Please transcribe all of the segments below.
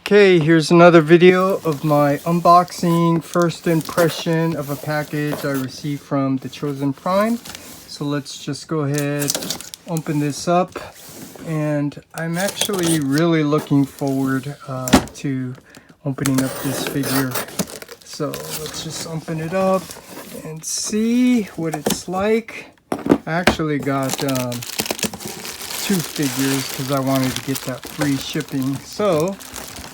Okay, here's another video of my unboxing first impression of a package I received from the Chosen Prime. So let's just go ahead, open this up, and I'm actually really looking forward to opening up this figure. So let's just open it up and see what it's like. I actually got two figures because I wanted to get that free shipping. So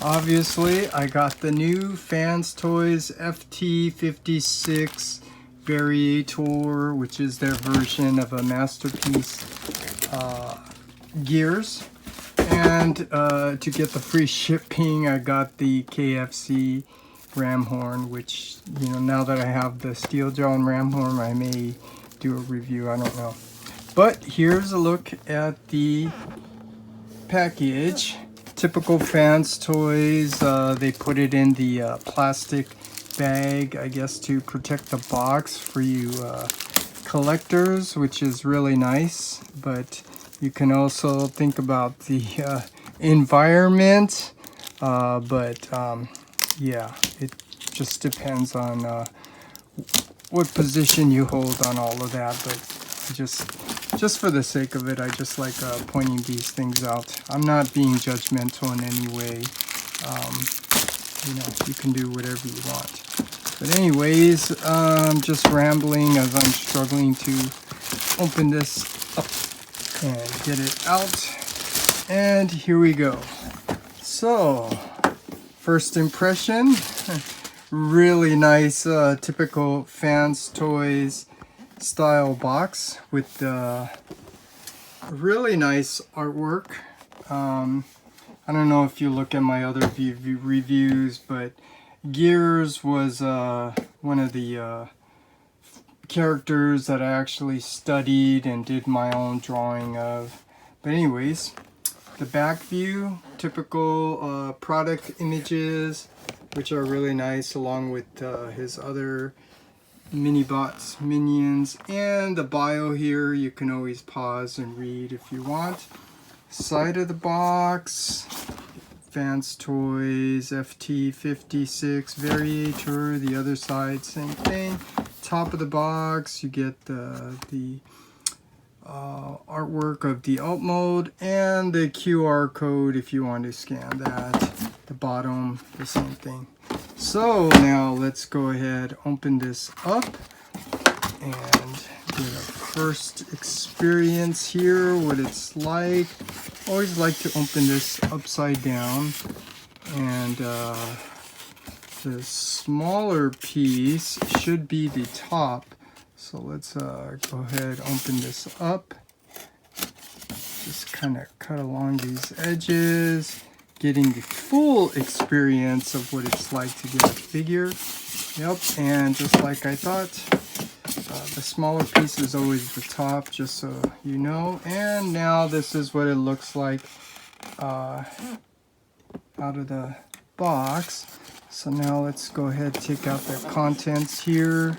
obviously I got the new FansToys FT-56 Variator, which is their version of a Masterpiece gears. And to get the free shipping, I got the KFC ram horn, which, you know, now that I have the steel jaw and ram horn, I may do a review, I don't know. But here's a look at the package. Typical FansToys, they put it in the plastic bag, I guess, to protect the box for you collectors, which is really nice. But you can also think about the environment, yeah, it just depends on what position you hold on all of that. But just for the sake of it, I just like pointing these things out. I'm not being judgmental in any way. You know, you can do whatever you want. But anyways, I'm just rambling as I'm struggling to open this up and get it out. And here we go. So, first impression, really nice, typical FansToys style box with really nice artwork. I don't know if you look at my other reviews, but Gears was one of the characters that I actually studied and did my own drawing of. But anyways, the back view, typical product images, which are really nice, along with his other Minibots minions, and the bio here. You can always pause and read if you want. Side of the box, FansToys FT-56 Variator. The other side, same thing. Top of the box, you get the artwork of the alt mode and the QR code if you want to scan that. The bottom, the same thing. So now let's go ahead, open this up and get a first experience here, what it's like. Always like to open this upside down, and the smaller piece should be the top. So let's go ahead, open this up. Just kind of cut along these edges, getting the full experience of what it's like to get a figure. Yep, and just like I thought, the smaller piece is always the top, just so you know. And now this is what it looks like out of the box. So now let's go ahead and take out the contents here.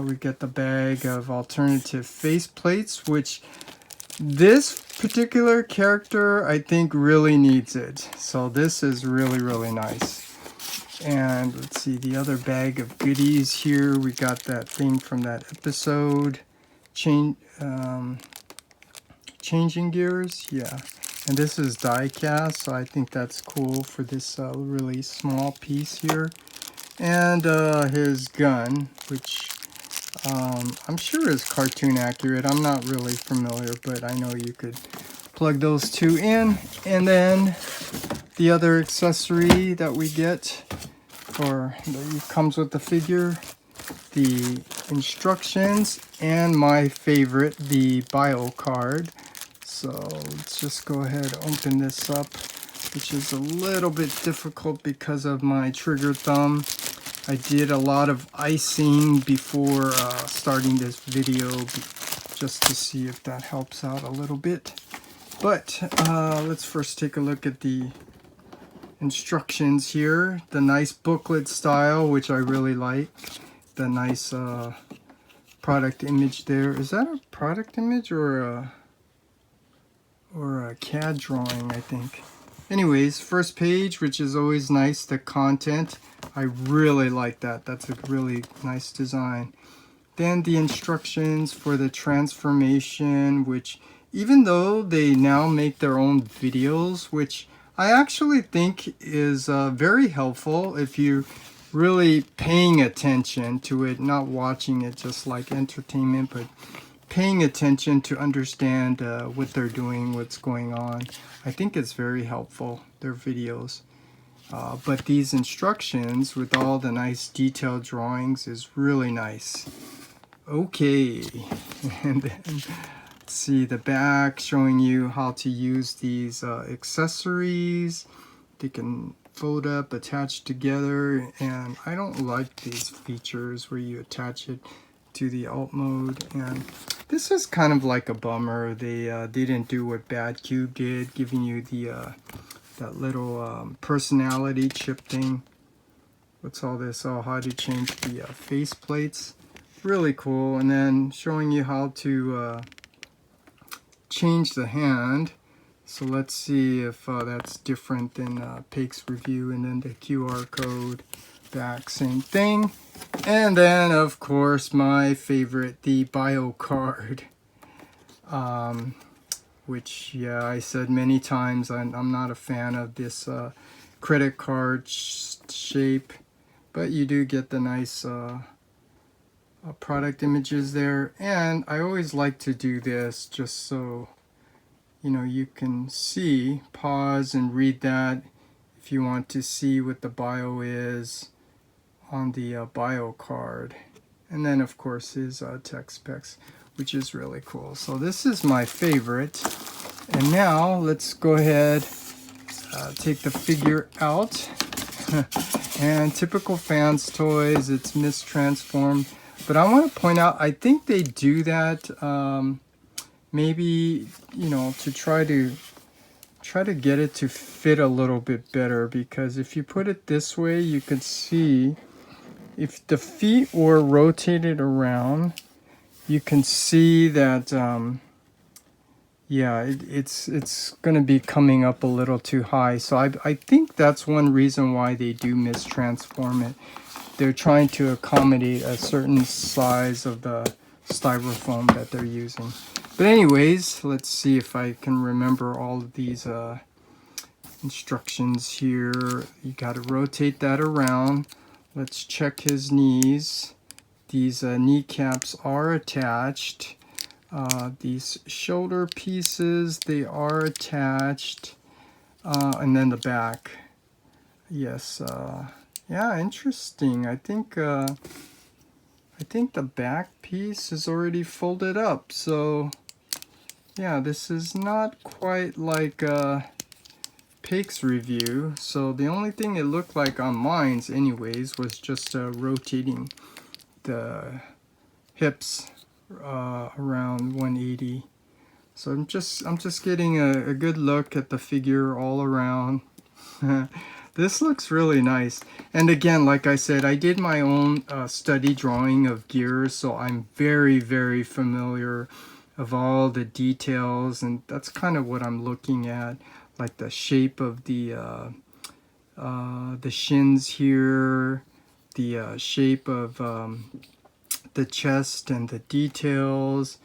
We get the bag of alternative face plates, which this particular character I think really needs it. So this is really, really nice. And let's see, the other bag of goodies here. We got that thing from that episode, Changing Gears. Yeah, and this is die cast, so I think that's cool for this really small piece here. And his gun, which I'm sure is cartoon accurate. I'm not really familiar, but I know you could plug those two in. And then the other accessory that we get, or that comes with the figure, the instructions, and my favorite, the bio card. So let's just go ahead and open this up, which is a little bit difficult because of my trigger thumb. I did a lot of icing before starting this video, just to see if that helps out a little bit. But let's first take a look at the instructions here. The nice booklet style, which I really like. The nice product image there. Is that a product image or a CAD drawing, I think? anyways, first page, which is always nice, the content. I really like that. That's a really nice design. Then the instructions for the transformation, which even though they now make their own videos, which I actually think is very helpful if you're really paying attention to it, not watching it just like entertainment, but paying attention to understand what they're doing, what's going on. I think it's very helpful, their videos. But these instructions with all the nice detailed drawings is really nice. Okay, and then let's see the back showing you how to use these accessories. They can fold up, attach together, and I don't like these features where you attach it to the alt mode, and this is kind of like a bummer. They didn't do what Bad Cube did, giving you the that little personality chip thing. What's all this? Oh, how to change the face plates. Really cool. And then showing you how to change the hand. So let's see if that's different than Pake's review. And then the QR code back, same thing. And then of course my favorite, the bio card, which yeah, I said many times I'm not a fan of this credit card shape, but you do get the nice product images there. And I always like to do this just so you know you can see, pause and read that if you want to see what the bio is on the bio card. And then of course his tech specs, which is really cool. So this is my favorite. And now let's go ahead, take the figure out. And typical FansToys, it's mistransformed. But I want to point out, I think they do that maybe, you know, to try to get it to fit a little bit better, because if you put it this way, you can see if the feet were rotated around, you can see that yeah, it's going to be coming up a little too high. So I think that's one reason why they do mistransform it. They're trying to accommodate a certain size of the styrofoam that they're using. But anyways, let's see if I can remember all of these instructions here. You got to rotate that around. Let's check his knees. These kneecaps are attached. These shoulder pieces, they are attached. And then the back. Yes, yeah, interesting. I think the back piece is already folded up. So yeah, this is not quite like Pake's review. So the only thing it looked like on mine's anyways was just rotating the hips around 180. So I'm just getting a good look at the figure all around. This looks really nice. And again, like I said, I did my own study drawing of gears, so I'm very, very familiar of all the details, and that's kind of what I'm looking at, like the shape of the shins here, the shape of the chest and the details,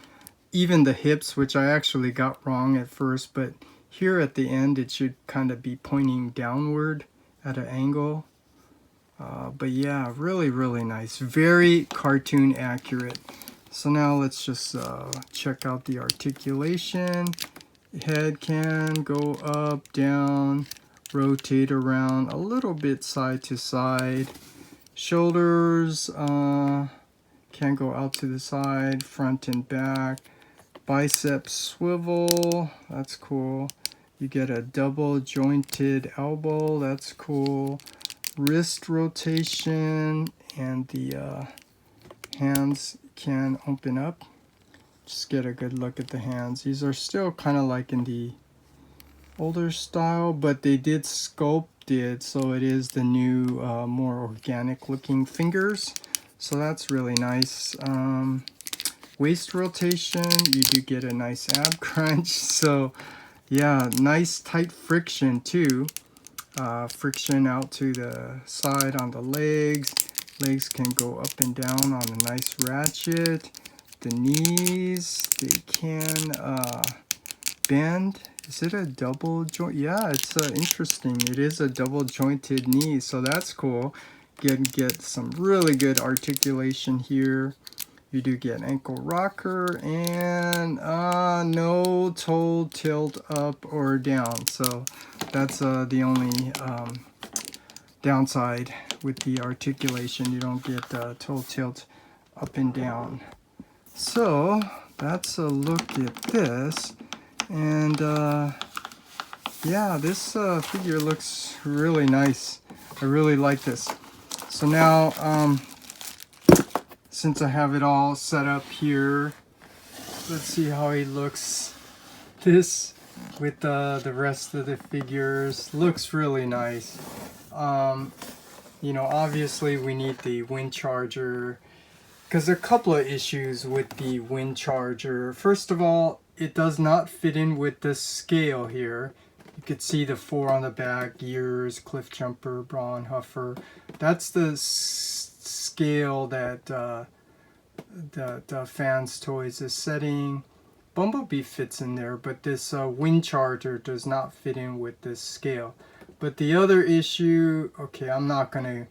even the hips, which I actually got wrong at first, but here at the end it should kind of be pointing downward at an angle. But yeah, really, really nice. Very cartoon accurate. So now let's just check out the articulation. Head can go up, down, rotate around a little bit side to side. Shoulders can go out to the side, front and back. Bicep swivel, that's cool. You get a double jointed elbow, that's cool. Wrist rotation, and the hands can open up. Just get a good look at the hands. These are still kind of like in the older style, but they did sculpt it so it is the new more organic looking fingers. So that's really nice. Waist rotation, you do get a nice ab crunch. So yeah, nice tight friction too. Friction out to the side on the legs. Legs can go up and down on a nice ratchet. The knees, they can bend. Is it a double joint? Yeah, it's interesting. It is a double jointed knee, so that's cool. Get some really good articulation here. You do get ankle rocker and no toe tilt up or down. So that's the only downside with the articulation. You don't get toe tilt up and down. So that's a look at this. And yeah, this figure looks really nice. I really like this. So now, since I have it all set up here, let's see how he looks. This with the rest of the figures looks really nice. You know, obviously we need the wind charger, because there are a couple of issues with the wind charger. First of all, it does not fit in with this scale here. You could see the 4 on the back, gears, cliff jumper, brawn, huffer. That's the scale that the FansToys is setting. Bumblebee fits in there, but this wind charger does not fit in with this scale. But the other issue, okay, I'm not gonna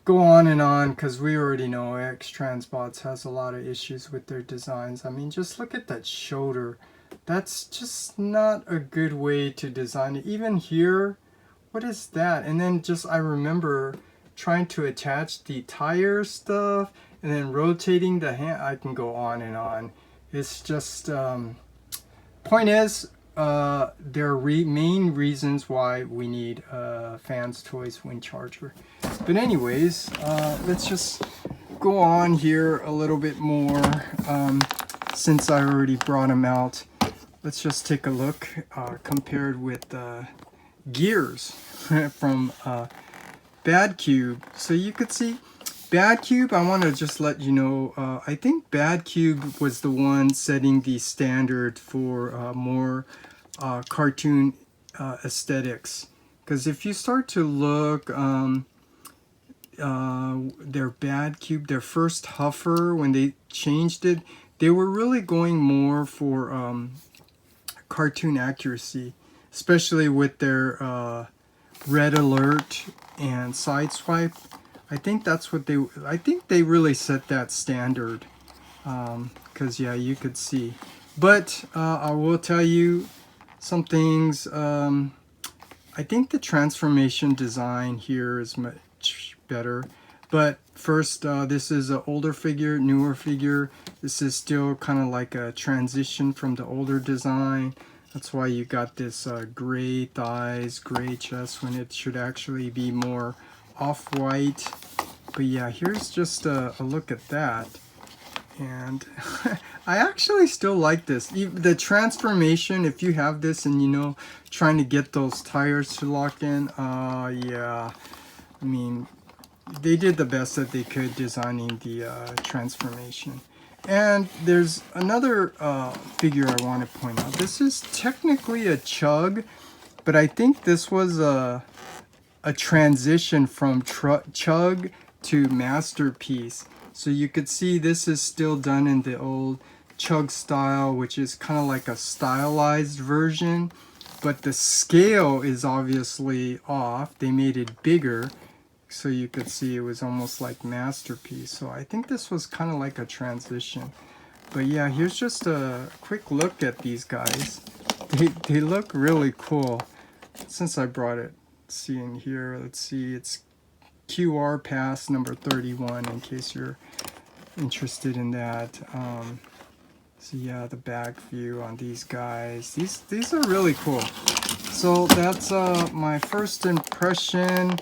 go on and on because we already know X-Transbots has a lot of issues with their designs. I mean, just look at that shoulder. That's just not a good way to design it. Even here, what is that? And then just, I remember trying to attach the tire stuff and then rotating the hand. I can go on and on. It's just, point is, there are main reasons why we need FansToys wind charger. But anyways, let's just go on here a little bit more. Since I already brought them out, let's just take a look compared with gears from Bad Cube. So you could see Bad Cube, I want to just let you know, I think Bad Cube was the one setting the standard for more cartoon aesthetics. Because if you start to look, their Bad Cube, their first Huffer, when they changed it, they were really going more for cartoon accuracy, especially with their red alert and sideswipe. I think that's what I think they really set that standard, because yeah, you could see. But I will tell you some things. I think the transformation design here is much better. But first, this is an older figure, newer figure. This is still kind of like a transition from the older design. That's why you got this gray thighs, gray chest, when it should actually be more off-white. But yeah, here's just a look at that. And I actually still like this. The transformation, if you have this and, you know, trying to get those tires to lock in, yeah, I mean, they did the best that they could designing the transformation. And there's another figure I want to point out. This is technically a Chug, but I think this was a transition from Chug to Masterpiece. So you could see this is still done in the old Chug style, which is kind of like a stylized version, but the scale is obviously off. They made it bigger, so you could see it was almost like Masterpiece. So I think this was kind of like a transition. But yeah, here's just a quick look at these guys. They look really cool. Since I brought it, let's see in here, let's see, it's QR pass number 31 in case you're interested in that. So yeah, the back view on these guys. These are really cool. So that's my first impression.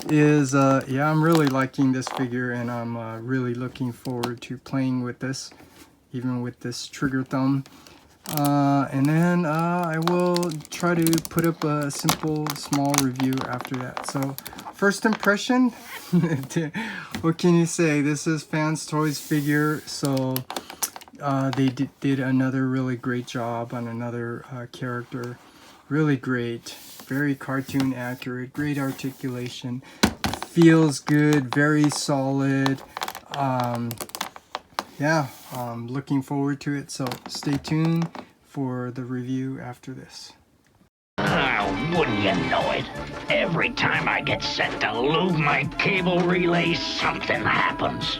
Is yeah, I'm really liking this figure, and I'm really looking forward to playing with this, even with this trigger thumb. And then I will try to put up a simple small review after that. So first impression, what can you say? This is FansToys figure, so they did another really great job on another character. Really great, very cartoon accurate, great articulation, feels good, very solid. Yeah, looking forward to it, so stay tuned for the review after this. Wouldn't you know it? Every time I get set to lube my cable relay, something happens.